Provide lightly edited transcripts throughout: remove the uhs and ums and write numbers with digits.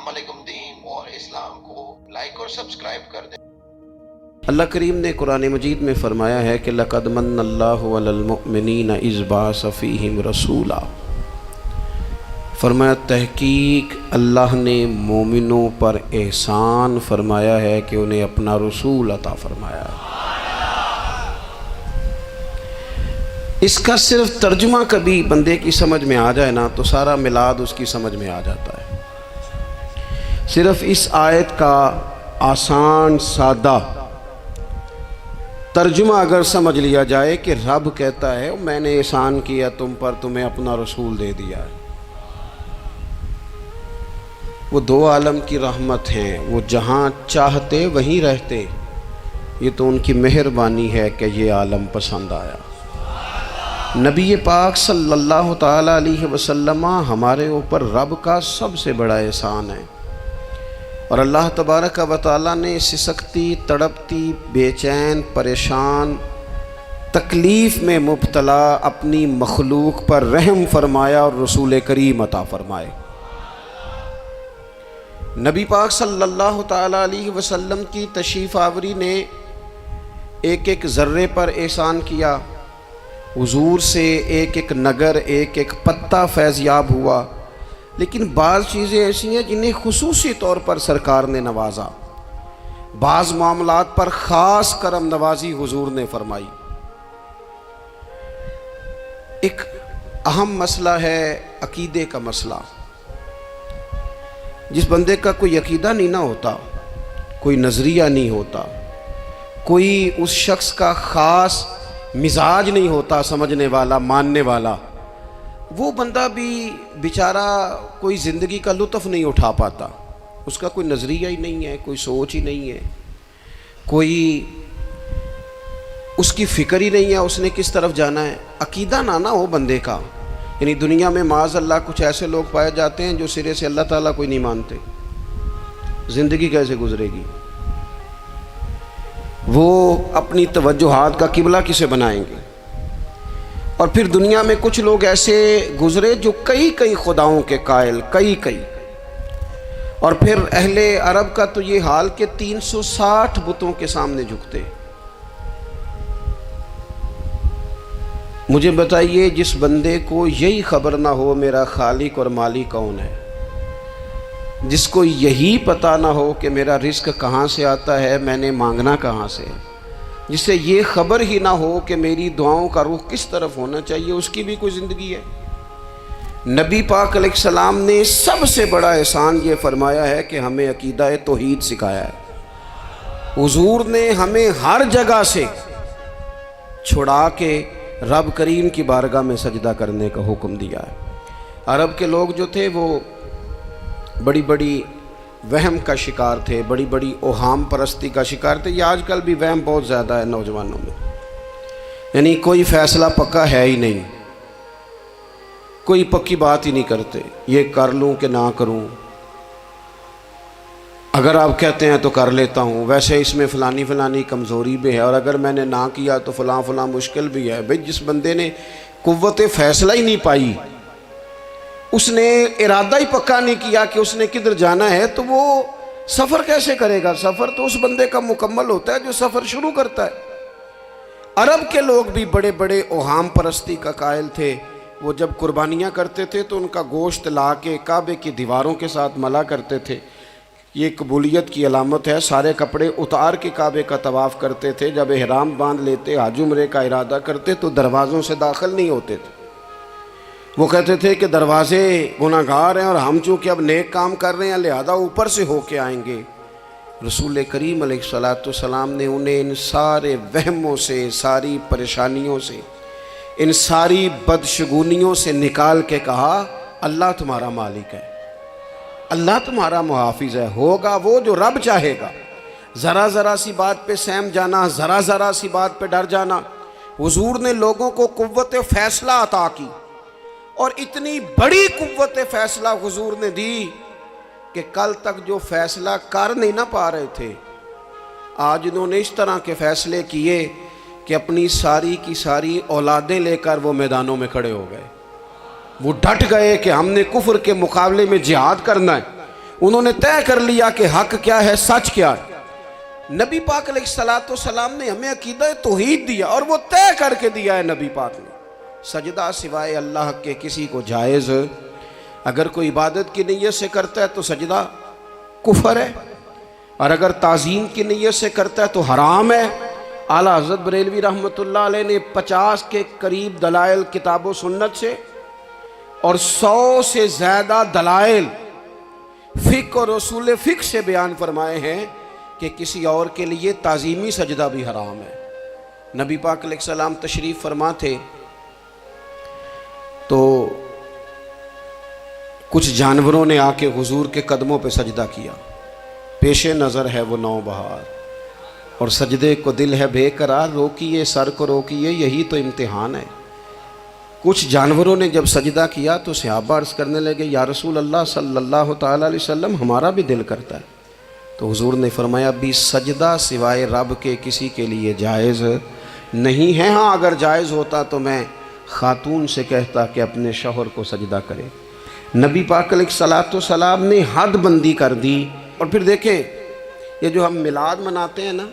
علیکم دین اور اسلام کو لائک اور سبسکرائب کر دیں۔ اللہ کریم نے قرآن مجید میں فرمایا ہے کہ لَقَدْ مَنَّ اللَّهُ عَلَى الْمُؤْمِنِينَ إِذْ بَعَثَ فِيهِمْ رَسُولًا، فرمایا تحقیق اللہ نے مومنوں پر احسان فرمایا ہے کہ انہیں اپنا رسول عطا فرمایا ہے۔ اس کا صرف ترجمہ کبھی بندے کی سمجھ میں آ جائے نا تو سارا میلاد اس کی سمجھ میں آ جاتا ہے۔ صرف اس آیت کا آسان سادہ ترجمہ اگر سمجھ لیا جائے کہ رب کہتا ہے میں نے احسان کیا تم پر، تمہیں اپنا رسول دے دیا ہے۔ وہ دو عالم کی رحمت ہیں، وہ جہاں چاہتے وہیں رہتے، یہ تو ان کی مہربانی ہے کہ یہ عالم پسند آیا۔ نبی پاک صلی اللہ تعالی علیہ وسلم ہمارے اوپر رب کا سب سے بڑا احسان ہے، اور اللہ تبارک و تعالیٰ نے سسکتی، تڑپتی، بے چین، پریشان، تکلیف میں مبتلا اپنی مخلوق پر رحم فرمایا اور رسول کریم عطا فرمائے۔ نبی پاک صلی اللہ تعالی علیہ وسلم کی تشریف آوری نے ایک ایک ذرے پر احسان کیا، حضور سے ایک ایک نگر، ایک ایک پتا فیضیاب ہوا، لیکن بعض چیزیں ایسی ہیں جنہیں خصوصی طور پر سرکار نے نوازا، بعض معاملات پر خاص کرم نوازی حضور نے فرمائی۔ ایک اہم مسئلہ ہے عقیدے کا مسئلہ۔ جس بندے کا کوئی عقیدہ نہیں نہ ہوتا، کوئی نظریہ نہیں ہوتا، کوئی اس شخص کا خاص مزاج نہیں ہوتا سمجھنے والا، ماننے والا، وہ بندہ بھی بیچارہ کوئی زندگی کا لطف نہیں اٹھا پاتا۔ اس کا کوئی نظریہ ہی نہیں ہے، کوئی سوچ ہی نہیں ہے، کوئی اس کی فکر ہی نہیں ہے اس نے کس طرف جانا ہے۔ عقیدہ نہ ہو بندے کا، یعنی دنیا میں معاذ اللہ کچھ ایسے لوگ پائے جاتے ہیں جو سرے سے اللہ تعالیٰ کوئی نہیں مانتے، زندگی کیسے گزرے گی؟ وہ اپنی توجہات کا قبلہ کسے بنائیں گے؟ اور پھر دنیا میں کچھ لوگ ایسے گزرے جو کئی خداؤں کے قائل، کئی، اور پھر اہل عرب کا تو یہ حال کہ 360 بتوں کے سامنے جھکتے۔ مجھے بتائیے جس بندے کو یہی خبر نہ ہو میرا خالق اور مالک کون ہے، جس کو یہی پتہ نہ ہو کہ میرا رزق کہاں سے آتا ہے، میں نے مانگنا کہاں سے، جسے یہ خبر ہی نہ ہو کہ میری دعاؤں کا رخ کس طرف ہونا چاہیے، اس کی بھی کوئی زندگی ہے؟ نبی پاک علیہ السلام نے سب سے بڑا احسان یہ فرمایا ہے کہ ہمیں عقیدہ توحید سکھایا ہے۔ حضور نے ہمیں ہر جگہ سے چھڑا کے رب کریم کی بارگاہ میں سجدہ کرنے کا حکم دیا ہے۔ عرب کے لوگ جو تھے وہ بڑی بڑی وہم کا شکار تھے، بڑی بڑی اوہام پرستی کا شکار تھے۔ یہ آج کل بھی وہم بہت زیادہ ہے نوجوانوں میں، یعنی کوئی فیصلہ پکا ہے ہی نہیں، کوئی پکی بات ہی نہیں کرتے، یہ کر لوں کہ نہ کروں، اگر آپ کہتے ہیں تو کر لیتا ہوں، ویسے اس میں فلانی کمزوری بھی ہے، اور اگر میں نے نہ کیا تو فلاں مشکل بھی ہے۔ بھئی جس بندے نے قوت فیصلہ ہی نہیں پائی، اس نے ارادہ ہی پکا نہیں کیا کہ اس نے کدھر جانا ہے، تو وہ سفر کیسے کرے گا؟ سفر تو اس بندے کا مکمل ہوتا ہے جو سفر شروع کرتا ہے۔ عرب کے لوگ بھی بڑے بڑے اوہام پرستی کا قائل تھے۔ وہ جب قربانیاں کرتے تھے تو ان کا گوشت لا کے کعبے کی دیواروں کے ساتھ ملا کرتے تھے، یہ قبولیت کی علامت ہے۔ سارے کپڑے اتار کے کعبے کا طواف کرتے تھے، جب احرام باندھ لیتے، حج عمرے کا ارادہ کرتے تو دروازوں سے داخل نہیں ہوتے تھے۔ وہ کہتے تھے کہ دروازے گناہگار ہیں اور ہم چونکہ اب نیک کام کر رہے ہیں لہذا اوپر سے ہو کے آئیں گے۔ رسول کریم علیہ السلام نے انہیں ان سارے وہموں سے، ساری پریشانیوں سے، ان ساری بدشگونیوں سے نکال کے کہا اللہ تمہارا مالک ہے، اللہ تمہارا محافظ ہے، ہوگا وہ جو رب چاہے گا۔ ذرا سی بات پہ سہم جانا، ذرا سی بات پہ ڈر جانا۔ حضور نے لوگوں کو قوت فیصلہ عطا کی، اور اتنی بڑی قوت فیصلہ حضور نے دی کہ کل تک جو فیصلہ کر نہیں نہ پا رہے تھے، آج انہوں نے اس طرح کے فیصلے کیے کہ اپنی ساری کی ساری اولادیں لے کر وہ میدانوں میں کھڑے ہو گئے۔ وہ ڈٹ گئے کہ ہم نے کفر کے مقابلے میں جہاد کرنا ہے۔ انہوں نے طے کر لیا کہ حق کیا ہے، سچ کیا ہے۔ نبی پاک علیہ السلام نے ہمیں عقیدہ توحید دیا اور وہ طے کر کے دیا ہے نبی پاک نے، سجدہ سوائے اللہ کے کسی کو جائز، اگر کوئی عبادت کی نیت سے کرتا ہے تو سجدہ کفر ہے، اور اگر تعظیم کی نیت سے کرتا ہے تو حرام ہے۔ اعلیٰ حضرت بریلوی رحمۃ اللہ علیہ نے 50 کے قریب دلائل کتاب و سنت سے اور 100 سے زیادہ دلائل فقہ اور اصول فقہ سے بیان فرمائے ہیں کہ کسی اور کے لیے تعظیمی سجدہ بھی حرام ہے۔ نبی پاک علیہ السلام تشریف فرما تھے تو کچھ جانوروں نے آ کے حضور کے قدموں پہ سجدہ کیا، پیش نظر ہے وہ نوبہار، اور سجدے کو دل ہے بے قرار، روکیے سر کو روکیے، یہی تو امتحان ہے۔ کچھ جانوروں نے جب سجدہ کیا تو صحابہ عرض کرنے لگے، یا رسول اللہ صلی اللہ تعالیٰ علیہ وسلم ہمارا بھی دل کرتا ہے۔ تو حضور نے فرمایا، بھی سجدہ سوائے رب کے کسی کے لیے جائز نہیں ہے، ہاں اگر جائز ہوتا تو میں خاتون سے کہتا کہ اپنے شوہر کو سجدہ کرے۔ نبی پاک علیہ السلام نے حد بندی کر دی۔ اور پھر دیکھیں، یہ جو ہم میلاد مناتے ہیں نا،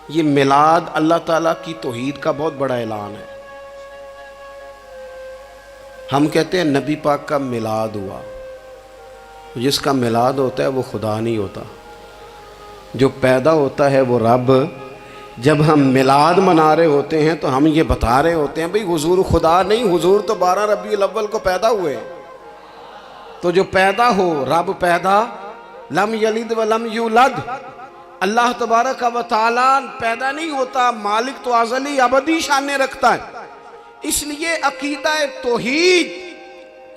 یہ میلاد اللہ تعالیٰ کی توحید کا بہت بڑا اعلان ہے۔ ہم کہتے ہیں نبی پاک کا میلاد ہوا، جس کا میلاد ہوتا ہے وہ خدا نہیں ہوتا، جو پیدا ہوتا ہے وہ رب۔ جب ہم میلاد منا رہے ہوتے ہیں تو ہم یہ بتا رہے ہوتے ہیں بھئی حضور خدا نہیں، حضور تو 12 ربیع الاول کو پیدا ہوئے۔ تو جو پیدا ہو، رب پیدا، لم یلد ولم یولد، اللہ تبارک و تعالیٰ پیدا نہیں ہوتا، مالک تو ازلی ابدی شانیں رکھتا ہے۔ اس لیے عقیدہ توحید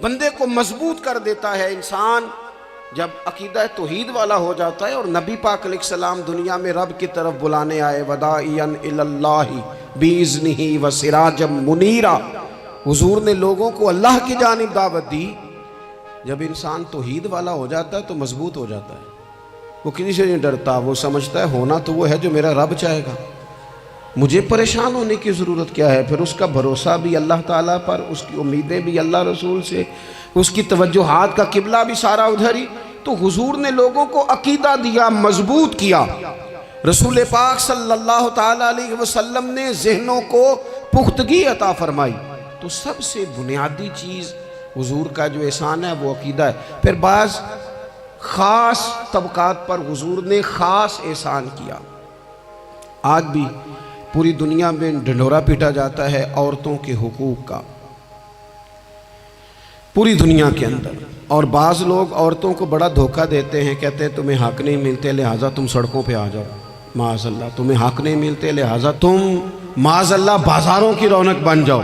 بندے کو مضبوط کر دیتا ہے۔ انسان جب عقیدہ توحید والا ہو جاتا ہے، اور نبی پاک علیہ السلام دنیا میں رب کی طرف بلانے آئے، وداعیا الی اللہ باذنہ وسراجا منیرا، حضور نے لوگوں کو اللہ کی جانب دعوت دی۔ جب انسان توحید والا ہو جاتا ہے تو مضبوط ہو جاتا ہے، وہ کسی سے نہیں ڈرتا، وہ سمجھتا ہے ہونا تو وہ ہے جو میرا رب چاہے گا، مجھے پریشان ہونے کی ضرورت کیا ہے۔ پھر اس کا بھروسہ بھی اللہ تعالیٰ پر، اس کی امیدیں بھی اللہ رسول سے، اس کی توجہات کا قبلہ بھی سارا ادھر ہی۔ تو حضور نے لوگوں کو عقیدہ دیا، مضبوط کیا۔ رسول پاک صلی اللہ تعالیٰ علیہ وسلم نے ذہنوں کو پختگی عطا فرمائی۔ تو سب سے بنیادی چیز حضور کا جو احسان ہے وہ عقیدہ ہے۔ پھر بعض خاص طبقات پر حضور نے خاص احسان کیا۔ آج بھی پوری دنیا میں ڈھنڈورا پیٹا جاتا ہے عورتوں کے حقوق کا، پوری دنیا کے اندر، اور بعض لوگ عورتوں کو بڑا دھوکہ دیتے ہیں، کہتے ہیں تمہیں حق نہیں ملتے لہٰذا تم سڑکوں پہ آ جاؤ، معاذ اللہ، تمہیں حق نہیں ملتے لہٰذا تم معاذ اللہ بازاروں کی رونق بن جاؤ۔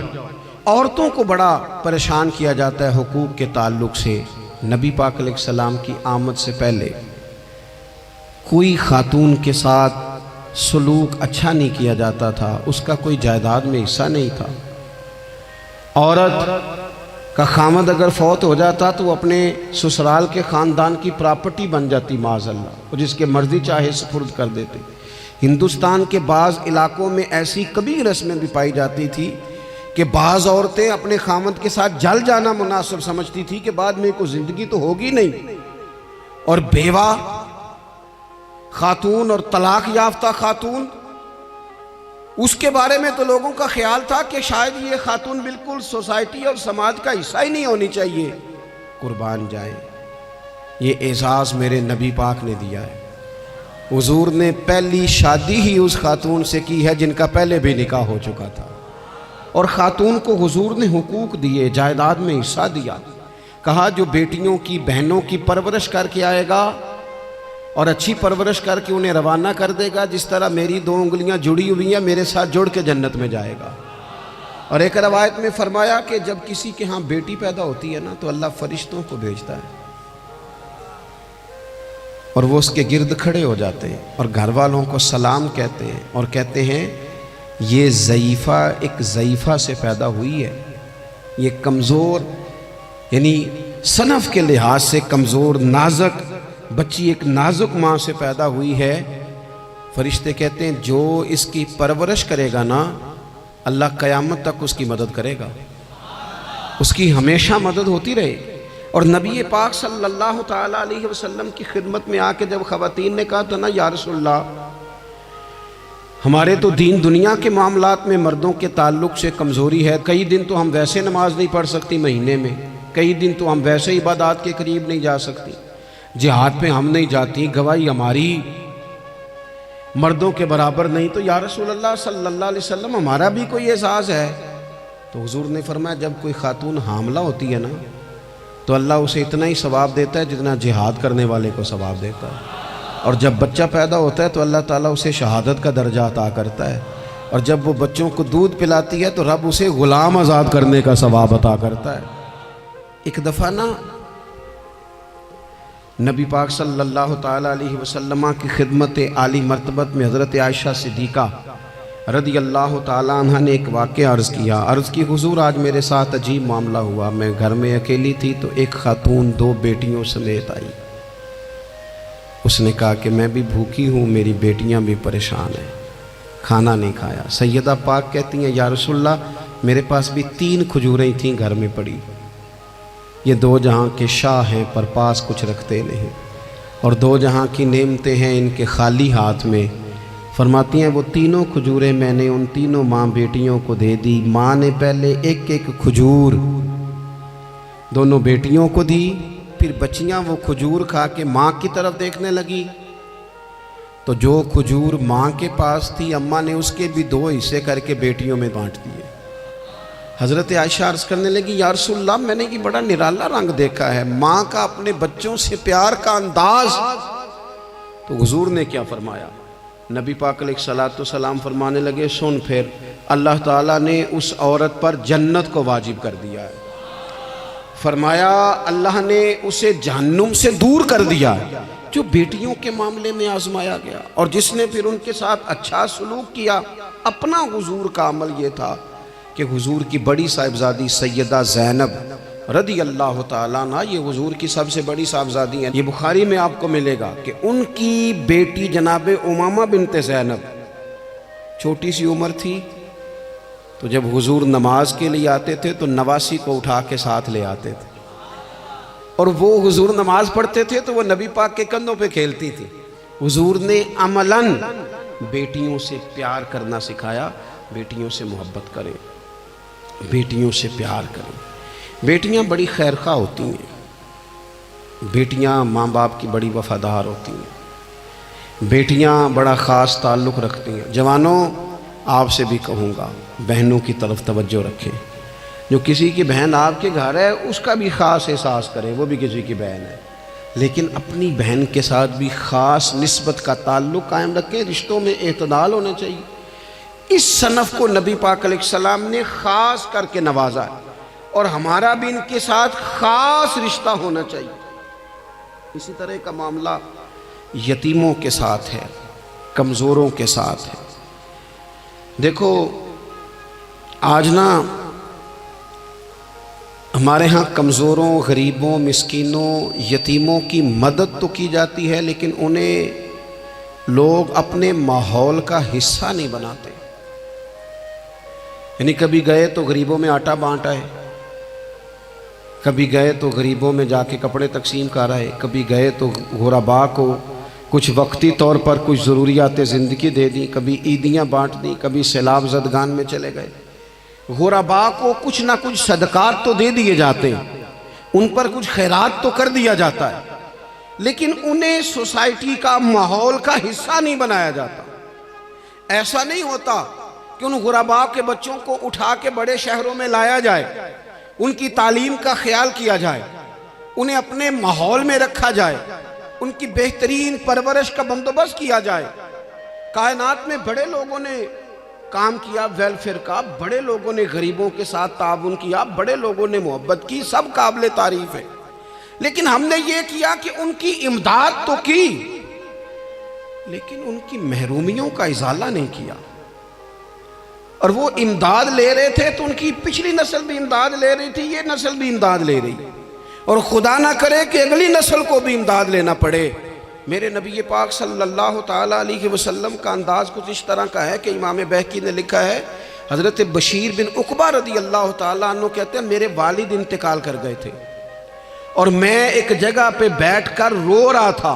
عورتوں کو بڑا پریشان کیا جاتا ہے حقوق کے تعلق سے۔ نبی پاک علیہ السلام کی آمد سے پہلے کوئی خاتون کے ساتھ سلوک اچھا نہیں کیا جاتا تھا، اس کا کوئی جائیداد میں حصہ نہیں تھا۔ عورت کا خامد اگر فوت ہو جاتا تو وہ اپنے سسرال کے خاندان کی پراپرٹی بن جاتی، معاذ اللہ، اور جس کے مرضی چاہے سپرد کر دیتے۔ ہندوستان کے بعض علاقوں میں ایسی کبھی رسمیں بھی پائی جاتی تھی کہ بعض عورتیں اپنے خامد کے ساتھ جل جانا مناسب سمجھتی تھی کہ بعد میں کوئی زندگی تو ہوگی نہیں، اور بیوہ خاتون اور طلاق یافتہ خاتون، اس کے بارے میں تو لوگوں کا خیال تھا کہ شاید یہ خاتون بالکل سوسائٹی اور سماج کا حصہ ہی نہیں ہونی چاہیے۔ قربان جائیں، یہ اعزاز میرے نبی پاک نے دیا ہے۔ حضور نے پہلی شادی ہی اس خاتون سے کی ہے جن کا پہلے بھی نکاح ہو چکا تھا، اور خاتون کو حضور نے حقوق دیے، جائیداد میں حصہ دیا۔ کہا جو بیٹیوں کی بہنوں کی پرورش کر کے آئے گا اور اچھی پرورش کر کے انہیں روانہ کر دے گا، جس طرح میری 2 انگلیاں جڑی ہوئی ہیں میرے ساتھ جڑ کے جنت میں جائے گا۔ اور ایک روایت میں فرمایا کہ جب کسی کے ہاں بیٹی پیدا ہوتی ہے نا تو اللہ فرشتوں کو بھیجتا ہے، اور وہ اس کے گرد کھڑے ہو جاتے ہیں اور گھر والوں کو سلام کہتے ہیں، اور کہتے ہیں یہ ضعیفہ ایک ضعیفہ سے پیدا ہوئی ہے، یہ کمزور، یعنی صنف کے لحاظ سے کمزور نازک بچی ایک نازک ماں سے پیدا ہوئی ہے۔ فرشتے کہتے ہیں جو اس کی پرورش کرے گا نا، اللہ قیامت تک اس کی مدد کرے گا، اس کی ہمیشہ مدد ہوتی رہے۔ اور نبی پاک صلی اللہ تعالیٰ علیہ وسلم کی خدمت میں آ کے جب خواتین نے کہا تو نا یا رسول اللہ ہمارے تو دین دنیا کے معاملات میں مردوں کے تعلق سے کمزوری ہے، کئی دن تو ہم ویسے نماز نہیں پڑھ سکتی مہینے میں، کئی دن تو ہم ویسے عبادات کے قریب نہیں جا سکتی، جہاد پہ ہم نہیں جاتی، گواہی ہماری مردوں کے برابر نہیں، تو یا رسول اللہ صلی اللہ علیہ وسلم ہمارا بھی کوئی اعزاز ہے؟ تو حضور نے فرمایا جب کوئی خاتون حاملہ ہوتی ہے نا تو اللہ اسے اتنا ہی ثواب دیتا ہے جتنا جہاد کرنے والے کو ثواب دیتا ہے، اور جب بچہ پیدا ہوتا ہے تو اللہ تعالیٰ اسے شہادت کا درجہ عطا کرتا ہے، اور جب وہ بچوں کو دودھ پلاتی ہے تو رب اسے غلام آزاد کرنے کا ثواب عطا کرتا ہے۔ ایک دفعہ نا نبی پاک صلی اللہ تعالیٰ علیہ وسلم کی خدمت عالی مرتبت میں حضرت عائشہ صدیقہ رضی اللہ تعالیٰ عنہ نے ایک واقعہ عرض کیا، عرض کی حضور آج میرے ساتھ عجیب معاملہ ہوا، میں گھر میں اکیلی تھی تو ایک خاتون 2 بیٹیوں سمیت آئی، اس نے کہا کہ میں بھی بھوکی ہوں، میری بیٹیاں بھی پریشان ہیں، کھانا نہیں کھایا۔ سیدہ پاک کہتی ہیں یا رسول اللہ میرے پاس بھی 3 کھجوریں تھیں گھر میں پڑی، یہ 2 جہاں کے شاہ ہیں پر پاس کچھ رکھتے نہیں، اور 2 جہاں کی نعمتیں ہیں ان کے خالی ہاتھ میں۔ فرماتی ہیں وہ 3 کھجوریں میں نے ان 3 ماں بیٹیوں کو دے دی، ماں نے پہلے ایک کھجور دونوں بیٹیوں کو دی، پھر بچیاں وہ کھجور کھا کے ماں کی طرف دیکھنے لگی تو جو کھجور ماں کے پاس تھی اماں نے اس کے بھی 2 حصے کر کے بیٹیوں میں بانٹ دیے۔ حضرت عائشہ عرض کرنے لگی یا رسول اللہ میں نے یہ بڑا نرالا رنگ دیکھا ہے، ماں کا اپنے بچوں سے پیار کا انداز۔ تو حضور نے کیا فرمایا؟ نبی پاک علیہ الصلوۃ والسلام فرمانے لگے سن پھر اللہ تعالیٰ نے اس عورت پر جنت کو واجب کر دیا ہے، فرمایا اللہ نے اسے جہنم سے دور کر دیا جو بیٹیوں کے معاملے میں آزمایا گیا، اور جس نے پھر ان کے ساتھ اچھا سلوک کیا۔ اپنا حضور کا عمل یہ تھا کہ حضور کی بڑی صاحبزادی سیدہ زینب رضی اللہ تعالیٰ عنہ، یہ حضور کی سب سے بڑی صاحبزادی ہیں، یہ بخاری میں آپ کو ملے گا کہ ان کی بیٹی جناب امامہ بنت زینب چھوٹی سی عمر تھی، تو جب حضور نماز کے لیے آتے تھے تو نواسی کو اٹھا کے ساتھ لے آتے تھے، اور وہ حضور نماز پڑھتے تھے تو وہ نبی پاک کے کندھوں پہ کھیلتی تھی۔ حضور نے عملاً بیٹیوں سے پیار کرنا سکھایا، بیٹیوں سے محبت کریں، بیٹیوں سے پیار کریں۔ بیٹیاں بڑی خیرخواہ ہوتی ہیں، بیٹیاں ماں باپ کی بڑی وفادار ہوتی ہیں، بیٹیاں بڑا خاص تعلق رکھتی ہیں۔ جوانوں آپ سے بھی کہوں گا بہنوں کی طرف توجہ رکھیں، جو کسی کی بہن آپ کے گھر ہے اس کا بھی خاص احساس کریں، وہ بھی کسی کی بہن ہے، لیکن اپنی بہن کے ساتھ بھی خاص نسبت کا تعلق قائم رکھیں، رشتوں میں اعتدال ہونا چاہیے۔ اس صنف کو نبی پاک علیہ السلام نے خاص کر کے نوازا ہے، اور ہمارا بھی ان کے ساتھ خاص رشتہ ہونا چاہیے۔ اسی طرح کا معاملہ یتیموں کے ساتھ ہے، کمزوروں کے ساتھ ہے۔ دیکھو آج نا ہمارے ہاں کمزوروں، غریبوں، مسکینوں، یتیموں کی مدد تو کی جاتی ہے، لیکن انہیں لوگ اپنے ماحول کا حصہ نہیں بناتے۔ یعنی کبھی گئے تو غریبوں میں آٹا بانٹ آئے، کبھی گئے تو غریبوں میں جا کے کپڑے تقسیم کر آئے، کبھی گئے تو غرباء کو کچھ وقتی طور پر کچھ ضروریات زندگی دے دیں، کبھی عیدیاں بانٹ دیں، کبھی سیلاب زدگان میں چلے گئے۔ غرباء کو کچھ نہ کچھ صدقات تو دے دیے جاتے ہیں، ان پر کچھ خیرات تو کر دیا جاتا ہے، لیکن انہیں سوسائٹی کا ماحول کا حصہ نہیں بنایا جاتا۔ ایسا نہیں ہوتا کہ ان غرباء کے بچوں کو اٹھا کے بڑے شہروں میں لایا جائے، ان کی تعلیم کا خیال کیا جائے، انہیں اپنے ماحول میں رکھا جائے، ان کی بہترین پرورش کا بندوبست کیا جائے۔ کائنات میں بڑے لوگوں نے کام کیا ویلفیئر کا، بڑے لوگوں نے غریبوں کے ساتھ تعاون کیا، بڑے لوگوں نے محبت کی، سب قابل تعریف ہے، لیکن ہم نے یہ کیا کہ ان کی امداد تو کی، لیکن ان کی محرومیوں کا ازالہ نہیں کیا۔ اور وہ امداد لے رہے تھے تو ان کی پچھلی نسل بھی امداد لے رہی تھی، یہ نسل بھی امداد لے رہی، اور خدا نہ کرے کہ اگلی نسل کو بھی امداد لینا پڑے۔ میرے نبی پاک صلی اللہ تعالیٰ علیہ وسلم کا انداز کچھ اس طرح کا ہے کہ امام بہقی نے لکھا ہے، حضرت بشیر بن عقبہ رضی اللہ تعالیٰ عنہ کہتے ہیں میرے والد انتقال کر گئے تھے، اور میں ایک جگہ پہ بیٹھ کر رو رہا تھا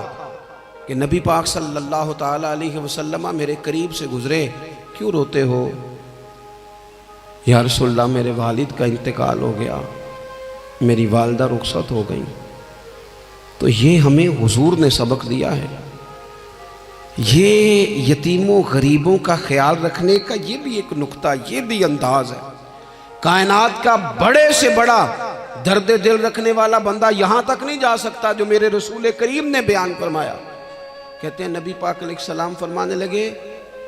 کہ نبی پاک صلی اللہ تعالی علیہ وسلم میرے قریب سے گزرے، کیوں روتے ہو؟ یا رسول اللہ میرے والد کا انتقال ہو گیا، میری والدہ رخصت ہو گئی۔ تو یہ ہمیں حضور نے سبق دیا ہے، یہ یتیموں غریبوں کا خیال رکھنے کا یہ بھی ایک نقطہ، یہ بھی انداز ہے۔ کائنات کا بڑے سے بڑا درد دل رکھنے والا بندہ یہاں تک نہیں جا سکتا جو میرے رسول کریم نے بیان فرمایا۔ کہتے ہیں نبی پاک علیہ السلام فرمانے لگے،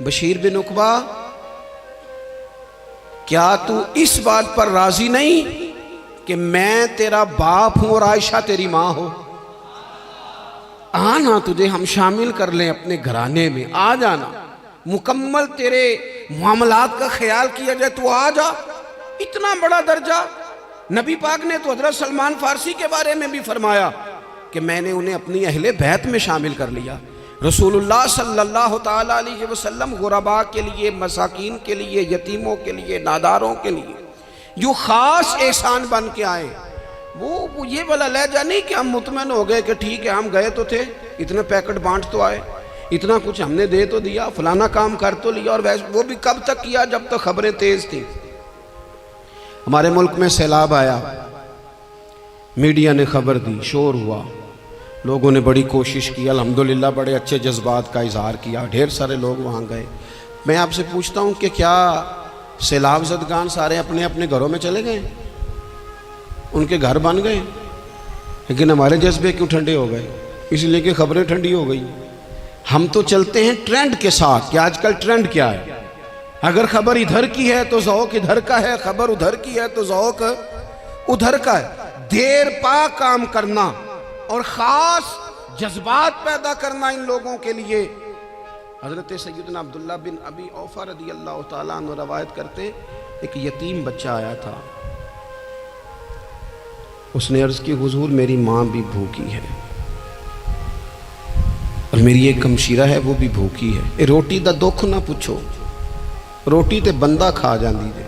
بشیر بن عقبہ کیا تو اس بات پر راضی نہیں کہ میں تیرا باپ ہوں اور عائشہ تیری ماں ہو؟ آنا تجھے ہم شامل کر لیں اپنے گھرانے میں، آ جانا، مکمل تیرے معاملات کا خیال کیا جائے، تو آ جا۔ اتنا بڑا درجہ نبی پاک نے تو حضرت سلمان فارسی کے بارے میں بھی فرمایا کہ میں نے انہیں اپنی اہل بیت میں شامل کر لیا۔ رسول اللہ صلی اللہ تعالی علیہ وسلم غرباء کے لیے، مساکین کے لیے، یتیموں کے لیے، ناداروں کے لیے جو خاص احسان بن کے آئے، وہ یہ والا لہجہ نہیں کہ ہم مطمئن ہو گئے کہ ٹھیک ہے ہم گئے تو تھے، اتنے پیکٹ بانٹ تو آئے، اتنا کچھ ہم نے دے تو دیا، فلانا کام کر تو لیا، اور وہ بھی کب تک کیا؟ جب تک خبریں تیز تھیں۔ ہمارے ملک میں سیلاب آیا، میڈیا نے خبر دی، شور ہوا، لوگوں نے بڑی کوشش کی، الحمدللہ بڑے اچھے جذبات کا اظہار کیا، ڈھیر سارے لوگ وہاں گئے۔ میں آپ سے پوچھتا ہوں کہ کیا سیلاب زدگان سارے اپنے اپنے گھروں میں چلے گئے؟ ان کے گھر بن گئے؟ لیکن ہمارے جذبے کیوں ٹھنڈے ہو گئے؟ اس لیے کہ خبریں ٹھنڈی ہو گئی۔ ہم تو چلتے ہیں ٹرینڈ کے ساتھ کہ آج کل ٹرینڈ کیا ہے، اگر خبر ادھر کی ہے تو ذوق ادھر کا ہے، خبر ادھر کی ہے تو ذوق ادھر کا ہے۔ دیر پا کام کرنا اور خاص جذبات پیدا کرنا ان لوگوں کے لیے۔ حضرت سیدنا عبداللہ بن ابی اوفا رضی اللہ تعالیٰ عنہ روایت کرتے، ایک یتیم بچہ آیا تھا، اس نے عرض کی حضور میری ماں بھی بھوکی ہے اور میری ایک ہمشیرہ ہے وہ بھی بھوکی ہے، اے روٹی دا دکھ نہ پوچھو، روٹی تے بندہ کھا جاندی دے۔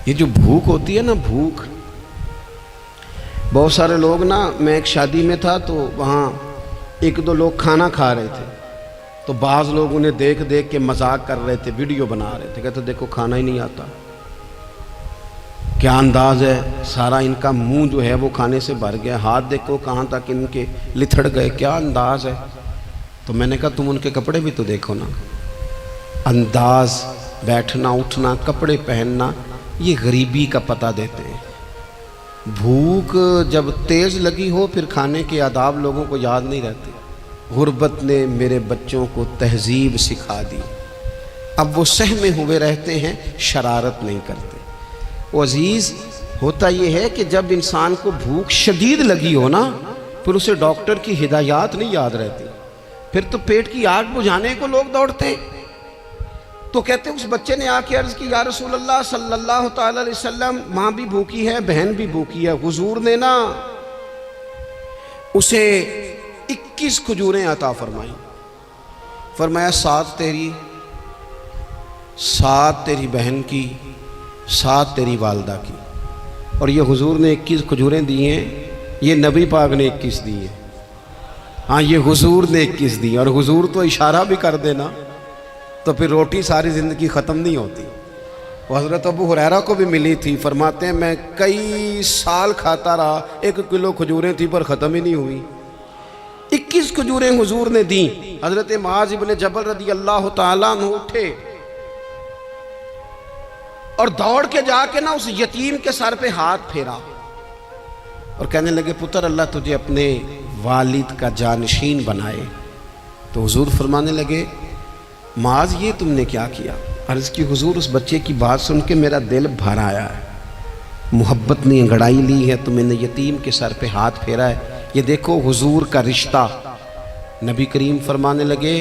یہ جو بھوک ہوتی ہے نا، بھوک، بہت سارے لوگ نا، میں ایک شادی میں تھا تو وہاں ایک دو لوگ کھانا کھا رہے تھے، تو بعض لوگ انہیں دیکھ دیکھ کے مذاق کر رہے تھے، ویڈیو بنا رہے تھے، کہتے دیکھو کھانا ہی نہیں آتا، کیا انداز ہے، سارا ان کا منہ جو ہے وہ کھانے سے بھر گیا، ہاتھ دیکھو کہاں تک ان کے لتھڑ گئے، کیا انداز ہے۔ تو میں نے کہا تم ان کے کپڑے بھی تو دیکھو نا، انداز، بیٹھنا اٹھنا، کپڑے پہننا، یہ غریبی کا پتہ دیتے ہیں۔ بھوک جب تیز لگی ہو پھر کھانے کے آداب لوگوں کو یاد نہیں رہتے۔ غربت نے میرے بچوں کو تہذیب سکھا دی، اب وہ سہمے ہوئے رہتے ہیں، شرارت نہیں کرتے۔ وہ عزیز، ہوتا یہ ہے کہ جب انسان کو بھوک شدید لگی ہو نا، پھر اسے ڈاکٹر کی ہدایات نہیں یاد رہتی، پھر تو پیٹ کی آگ بجھانے کو لوگ دوڑتے ہیں۔ تو کہتے ہیں اس بچے نے آ کے عرض کی، یا رسول اللہ صلی اللہ تعالی علیہ وسلم ماں بھی بھوکی ہے، بہن بھی بھوکی ہے۔ حضور نے نا اسے 21 کھجوریں عطا فرمائی، فرمایا 7 تیری، 7 تیری بہن کی، 7 تیری والدہ کی۔ اور یہ حضور نے 21 کھجوریں دی ہیں، یہ نبی پاک نے 21 دی ہیں، ہاں یہ حضور نے 21 دی ہیں۔ اور حضور تو اشارہ بھی کر دینا تو پھر روٹی ساری زندگی ختم نہیں ہوتی۔ وہ حضرت ابو ہریرہ کو بھی ملی تھی، فرماتے ہیں میں کئی سال کھاتا رہا، 1 کلو کھجوریں تھی پر ختم ہی نہیں ہوئی۔ 21 کھجوریں حضور نے دیں۔ حضرت معاذ ابن جبل رضی اللہ تعالیٰ عنہ اٹھے اور دوڑ کے جا کے نا اس یتیم کے سر پہ ہاتھ پھیرا اور کہنے لگے پتر اللہ تجھے اپنے والد کا جانشین بنائے۔ تو حضور فرمانے لگے معاذ یہ تم نے کیا کیا؟ عرض کی حضور اس بچے کی بات سن کے میرا دل بھر آیا ہے، محبت نے انگڑائی لی ہے تو میں نے یتیم کے سر پہ ہاتھ پھیرا ہے۔ یہ دیکھو حضور کا رشتہ۔ نبی کریم فرمانے لگے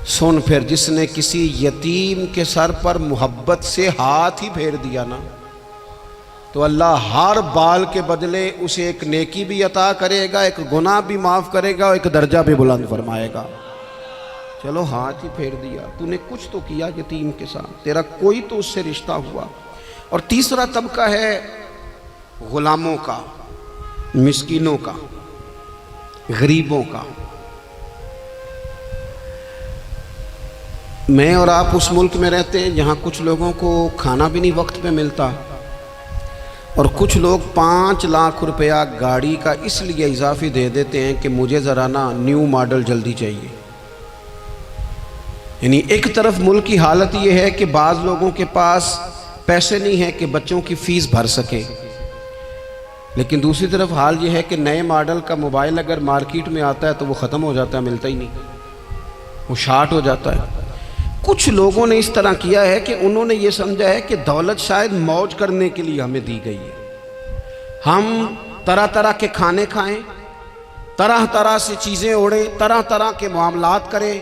سن پھر جس نے کسی یتیم کے سر پر محبت سے ہاتھ ہی پھیر دیا نا تو اللہ ہر بال کے بدلے اسے ایک نیکی بھی عطا کرے گا، ایک گناہ بھی معاف کرے گا، ایک درجہ بھی بلند فرمائے گا۔ چلو ہاتھ ہی پھیر دیا، تو نے کچھ تو کیا یتیم کے ساتھ، تیرا کوئی تو اس سے رشتہ ہوا۔ اور تیسرا طبقہ ہے غلاموں کا، مسکینوں کا، غریبوں کا۔ میں اور آپ اس ملک میں رہتے ہیں جہاں کچھ لوگوں کو کھانا بھی نہیں وقت پہ ملتا، اور کچھ لوگ 5 لاکھ روپیہ گاڑی کا اس لیے اضافی دے دیتے ہیں کہ مجھے ذرا نا نیو ماڈل جلدی چاہیے۔ یعنی ایک طرف ملک کی حالت یہ ہے کہ بعض لوگوں کے پاس پیسے نہیں ہیں کہ بچوں کی فیس بھر سکیں، لیکن دوسری طرف حال یہ ہے کہ نئے ماڈل کا موبائل اگر مارکیٹ میں آتا ہے تو وہ ختم ہو جاتا ہے، ملتا ہی نہیں، وہ شارٹ ہو جاتا ہے۔ کچھ لوگوں نے اس طرح کیا ہے کہ انہوں نے یہ سمجھا ہے کہ دولت شاید موج کرنے کے لیے ہمیں دی گئی ہے، ہم طرح طرح کے کھانے کھائیں، طرح طرح سے چیزیں اوڑیں، طرح طرح کے معاملات کریں۔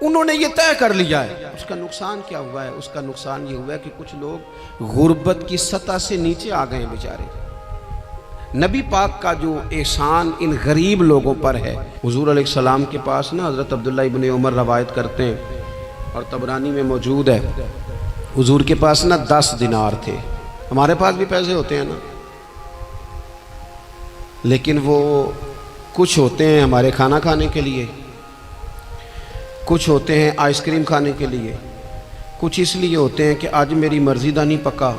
انہوں نے یہ طے کر لیا ہے۔ اس کا نقصان کیا ہوا ہے؟ اس کا نقصان یہ ہوا ہے کہ کچھ لوگ غربت کی سطح سے نیچے آ گئے ہیں بیچارے۔ نبی پاک کا جو احسان ان غریب لوگوں پر ہے، حضور علیہ السلام کے پاس نا حضرت عبداللہ ابن عمر روایت کرتے ہیں اور طبرانی میں موجود ہے، حضور کے پاس نا 10 دینار تھے۔ ہمارے پاس بھی پیسے ہوتے ہیں نا، لیکن وہ کچھ ہوتے ہیں ہمارے کھانا کھانے کے لیے، کچھ ہوتے ہیں آئس کریم کھانے کے لیے، کچھ اس لیے ہوتے ہیں کہ آج میری مرضی دا نہیں پکا،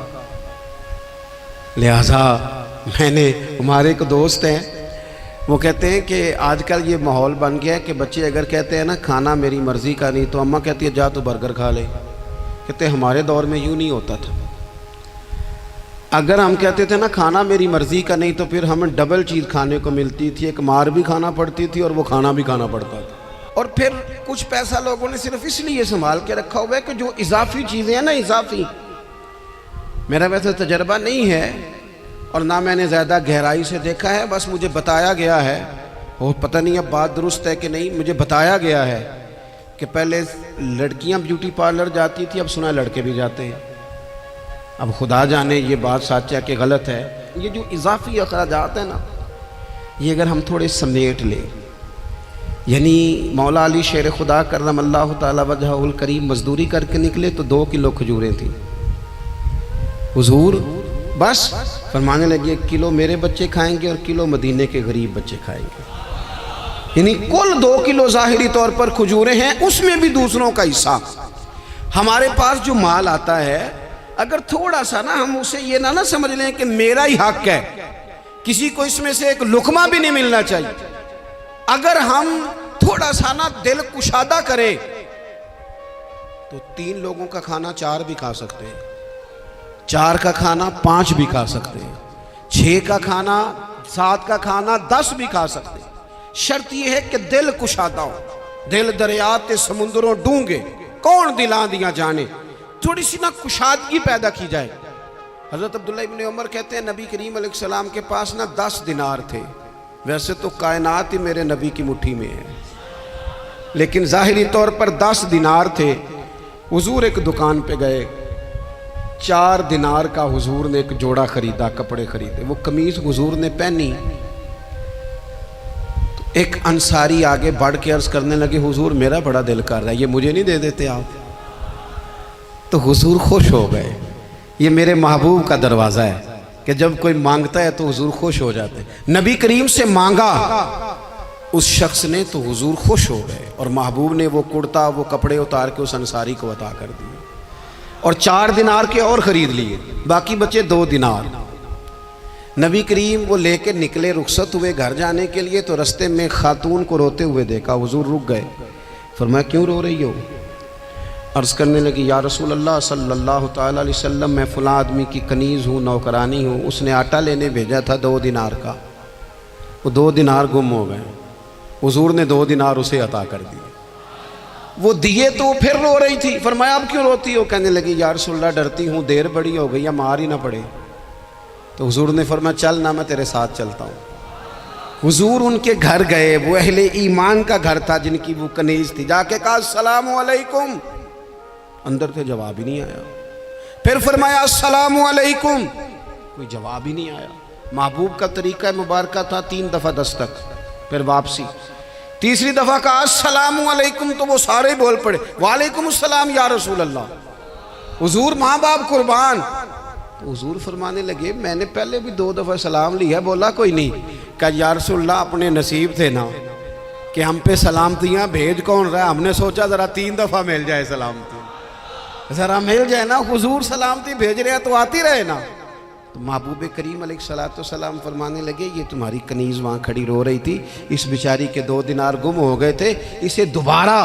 لہذا میں نے، ہمارے ایک دوست ہیں وہ کہتے ہیں کہ آج کل یہ ماحول بن گیا ہے کہ بچے اگر کہتے ہیں نا کھانا میری مرضی کا نہیں، تو اماں کہتی ہے جا تو برگر کھا لے۔ کہتے ہیں ہمارے دور میں یوں نہیں ہوتا تھا، اگر ہم کہتے تھے نا کھانا میری مرضی کا نہیں تو پھر ہمیں ڈبل چیز کھانے کو ملتی تھی، ایک مار بھی کھانا پڑتی تھی اور وہ کھانا بھی کھانا پڑتا تھا۔ اور پھر کچھ پیسہ لوگوں نے صرف اس لیے سنبھال کے رکھا ہوا ہے کہ جو اضافی چیزیں ہیں نا، اضافی، میرا ویسے تجربہ نہیں ہے اور نہ میں نے زیادہ گہرائی سے دیکھا ہے، بس مجھے بتایا گیا ہے، اور پتہ نہیں اب بات درست ہے کہ نہیں، مجھے بتایا گیا ہے کہ پہلے لڑکیاں بیوٹی پارلر جاتی تھی، اب سنا لڑکے بھی جاتے ہیں۔ اب خدا جانے یہ بات سچ ہے کہ غلط ہے۔ یہ جو اضافی اخراجات ہیں نا، یہ اگر ہم تھوڑے سمیٹ لیں، یعنی مولا علی شیر خدا کرم اللہ تعالی وجہہ الکریم مزدوری کر کے نکلے تو 2 کلو کھجوریں تھیں، حضور بس فرمانے لگے 1 کلو میرے بچے کھائیں گے اور کلو مدینے کے غریب بچے کھائیں گے، یعنی کل 2 کلو ظاہری طور پر کھجوریں ہیں، اس میں بھی دوسروں کا حصہ۔ ہمارے پاس جو مال آتا ہے اگر تھوڑا سا نا ہم اسے یہ نہ سمجھ لیں کہ میرا ہی حق ہے، کسی کو اس میں سے ایک لقمہ بھی نہیں ملنا چاہیے، اگر ہم تھوڑا سا نا دل کشادہ کریں تو 3 لوگوں کا کھانا 4 بھی کھا سکتے ہیں، 4 کا کھانا 5 بھی کھا سکتے ہیں، 6 کا کھانا 7 کا کھانا 10 بھی کھا سکتے ہیں۔ شرط یہ ہے کہ دل کشادہ ہو، دل دریات سمندروں ڈونگے کون دلاں دیا جانے، تھوڑی سی نا کشادگی پیدا کی جائے۔ حضرت عبداللہ ابن عمر کہتے ہیں نبی کریم علیہ السلام کے پاس نا 10 دینار تھے، ویسے تو کائنات ہی میرے نبی کی مٹھی میں ہے، لیکن ظاہری طور پر 10 دینار تھے۔ حضور ایک دکان پہ گئے، 4 دینار کا حضور نے ایک جوڑا خریدا، کپڑے خریدے، وہ قمیض حضور نے پہنی تو ایک انصاری آگے بڑھ کے عرض کرنے لگے حضور میرا بڑا دل کر رہا ہے، یہ مجھے نہیں دے دیتے آپ؟ تو حضور خوش ہو گئے۔ یہ میرے محبوب کا دروازہ ہے کہ جب کوئی مانگتا ہے تو حضور خوش ہو جاتے ہیں۔ نبی کریم سے مانگا اس شخص نے تو حضور خوش ہو گئے، اور محبوب نے وہ کرتا، وہ کپڑے اتار کے اس انصاری کو عطا کر دیے، اور 4 دینار کے اور خرید لیے، باقی بچے 2 دینار۔ نبی کریم وہ لے کے نکلے، رخصت ہوئے گھر جانے کے لیے، تو رستے میں خاتون کو روتے ہوئے دیکھا، حضور رک گئے، فرمایا کیوں رو رہی ہو؟ عرض کرنے لگی یا رسول اللہ صلی اللہ تعالی علیہ وسلم میں فلاں آدمی کی کنیز ہوں، نوکرانی ہوں، اس نے آٹا لینے بھیجا تھا 2 دینار کا، وہ 2 دینار گم ہو گئے، حضور نے 2 دینار اسے عطا کر دیے، وہ دیے تو وہ پھر رو رہی تھی، فرمایا اب کیوں روتی ہو؟ کہنے لگی یا رسول اللہ ڈرتی ہوں دیر بڑی ہو گئی یا مار ہی نہ پڑے۔ تو حضور نے فرمایا چل نہ میں تیرے ساتھ چلتا ہوں۔ حضور ان کے گھر گئے، وہ اہل ایمان کا گھر تھا جن کی وہ کنیز تھی، جا کے کہا السلام علیکم، اندر سے جواب ہی نہیں آیا، پھر فرمایا السلام علیکم، کوئی جواب ہی نہیں آیا۔ محبوب کا طریقہ مبارکہ تھا 3 دفعہ دستک، پھر واپسی، تیسری دفعہ کہا السلام علیکم تو وہ سارے بول پڑے وعلیکم السلام یا رسول اللہ، حضور ماں باپ قربان۔ حضور فرمانے لگے میں نے پہلے بھی 2 دفعہ سلام لیا، بولا کوئی نہیں۔ کہا یا رسول اللہ اپنے نصیب تھے نا کہ ہم پہ سلامتیاں بھیج کون رہا ہے، ہم نے سوچا ذرا 3 دفعہ مل جائے سلامتی، ذرا مل جائے نا، حضور سلامتی بھیج رہے ہیں تو آتی رہے نا۔ تو محبوب کریم علیہ السلام فرمانے لگے یہ تمہاری کنیز وہاں کھڑی رو رہی تھی، اس بیچاری کے 2 دینار گم ہو گئے تھے، اسے دوبارہ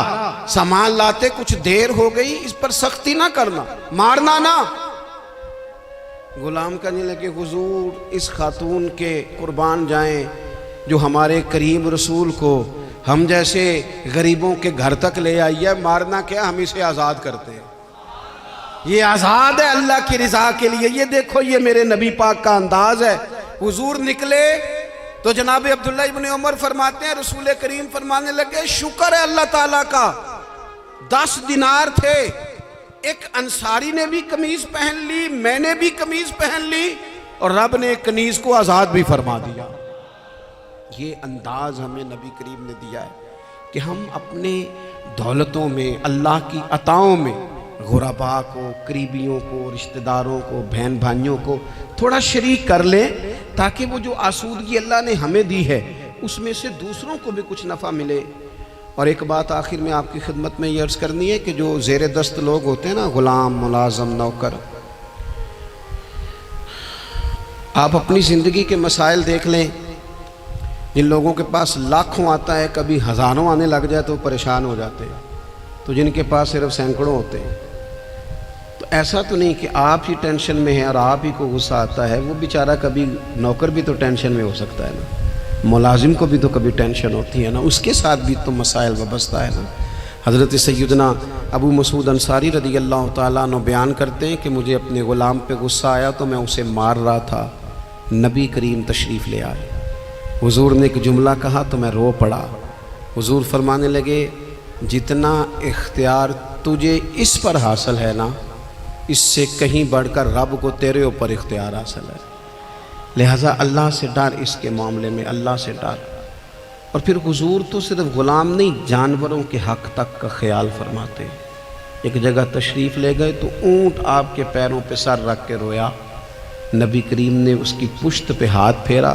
سامان لاتے کچھ دیر ہو گئی، اس پر سختی نہ کرنا، مارنا نہ۔ غلام کہنے لگے حضور اس خاتون کے قربان جائیں جو ہمارے کریم رسول کو ہم جیسے غریبوں کے گھر تک لے آئی ہے، مارنا کیا، ہم اسے آزاد کرتے ہیں، یہ آزاد ہے اللہ کی رضا کے لیے۔ یہ دیکھو یہ میرے نبی پاک کا انداز ہے۔ حضور نکلے تو جناب عبداللہ ابن عمر فرماتے ہیں رسول کریم فرمانے لگے شکر ہے اللہ تعالیٰ کا، 10 دینار تھے، ایک انصاری نے بھی قمیض پہن لی، میں نے بھی قمیض پہن لی، اور رب نے ایک کنیز کو آزاد بھی فرما دیا۔ یہ انداز ہمیں نبی کریم نے دیا ہے کہ ہم اپنے دولتوں میں، اللہ کی عطاؤں میں غرباء کو، قریبیوں کو، رشتہ داروں کو، بہن بھائیوں کو تھوڑا شریک کر لیں، تاکہ وہ جو آسودگی اللہ نے ہمیں دی ہے اس میں سے دوسروں کو بھی کچھ نفع ملے۔ اور ایک بات آخر میں آپ کی خدمت میں یہ عرض کرنی ہے کہ جو زیر دست لوگ ہوتے ہیں نا، غلام، ملازم، نوکر، آپ اپنی زندگی کے مسائل دیکھ لیں، جن لوگوں کے پاس لاکھوں آتا ہے، کبھی ہزاروں آنے لگ جائے تو پریشان ہو جاتے ہیں، تو جن کے پاس صرف سینکڑوں ہوتے ہیں، تو ایسا تو نہیں کہ آپ ہی ٹینشن میں ہیں اور آپ ہی کو غصہ آتا ہے، وہ بیچارہ کبھی نوکر بھی تو ٹینشن میں ہو سکتا ہے نا، ملازم کو بھی تو کبھی ٹینشن ہوتی ہے نا، اس کے ساتھ بھی تو مسائل وابستہ ہے نا۔ حضرت سیدنا ابو مسعود انصاری رضی اللہ تعالیٰ عنہ بیان کرتے ہیں کہ مجھے اپنے غلام پہ غصہ آیا تو میں اسے مار رہا تھا، نبی کریم تشریف لے آئے، حضور نے ایک جملہ کہا تو میں رو پڑا۔ حضور فرمانے لگے جتنا اختیار تجھے اس پر حاصل ہے نا، اس سے کہیں بڑھ کر رب کو تیرے اوپر اختیار حاصل ہے، لہٰذا اللہ سے ڈر، اس کے معاملے میں اللہ سے ڈر۔ اور پھر حضور تو صرف غلام نہیں، جانوروں کے حق تک کا خیال فرماتے۔ ایک جگہ تشریف لے گئے تو اونٹ آپ کے پیروں پہ سر رکھ کے رویا، نبی کریم نے اس کی پشت پہ ہاتھ پھیرا،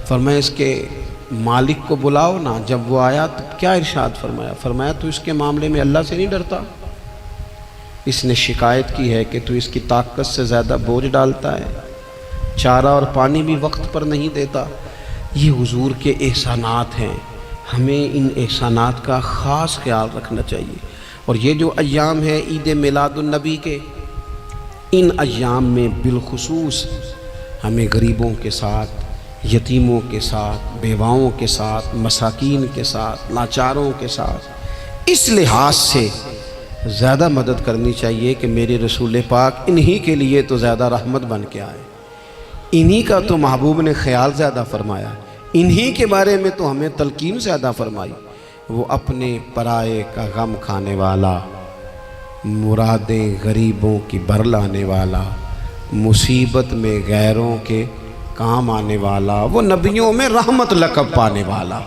فرمایا اس کے مالک کو بلاؤ نا۔ جب وہ آیا تو کیا ارشاد فرمایا؟ فرمایا تو اس کے معاملے میں اللہ سے نہیں ڈرتا، اس نے شکایت کی ہے کہ تو اس کی طاقت سے زیادہ بوجھ ڈالتا ہے، چارہ اور پانی بھی وقت پر نہیں دیتا۔ یہ حضور کے احسانات ہیں، ہمیں ان احسانات کا خاص خیال رکھنا چاہیے۔ اور یہ جو ایام ہے عید میلاد النبی کے، ان ایام میں بالخصوص ہمیں غریبوں کے ساتھ، یتیموں کے ساتھ، بیواؤں کے ساتھ، مساکین کے ساتھ، لاچاروں کے ساتھ اس لحاظ سے زیادہ مدد کرنی چاہیے کہ میرے رسول پاک انہی کے لیے تو زیادہ رحمت بن کے آئے، انہی کا تو محبوب نے خیال زیادہ فرمایا، انہی کے بارے میں تو ہمیں تلقین زیادہ فرمائی۔ وہ اپنے پرائے کا غم کھانے والا، مرادیں غریبوں کی بھر لانے والا، مصیبت میں غیروں کے کام آنے والا، وہ نبیوں میں رحمت لقب پانے والا۔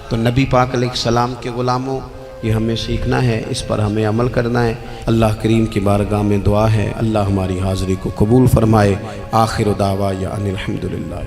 تو نبی پاک علیہ السلام کے غلاموں، یہ ہمیں سیکھنا ہے، اس پر ہمیں عمل کرنا ہے۔ اللہ کریم کی بارگاہ میں دعا ہے اللہ ہماری حاضری کو قبول فرمائے۔ آخر دعوانا ان الحمدللہ۔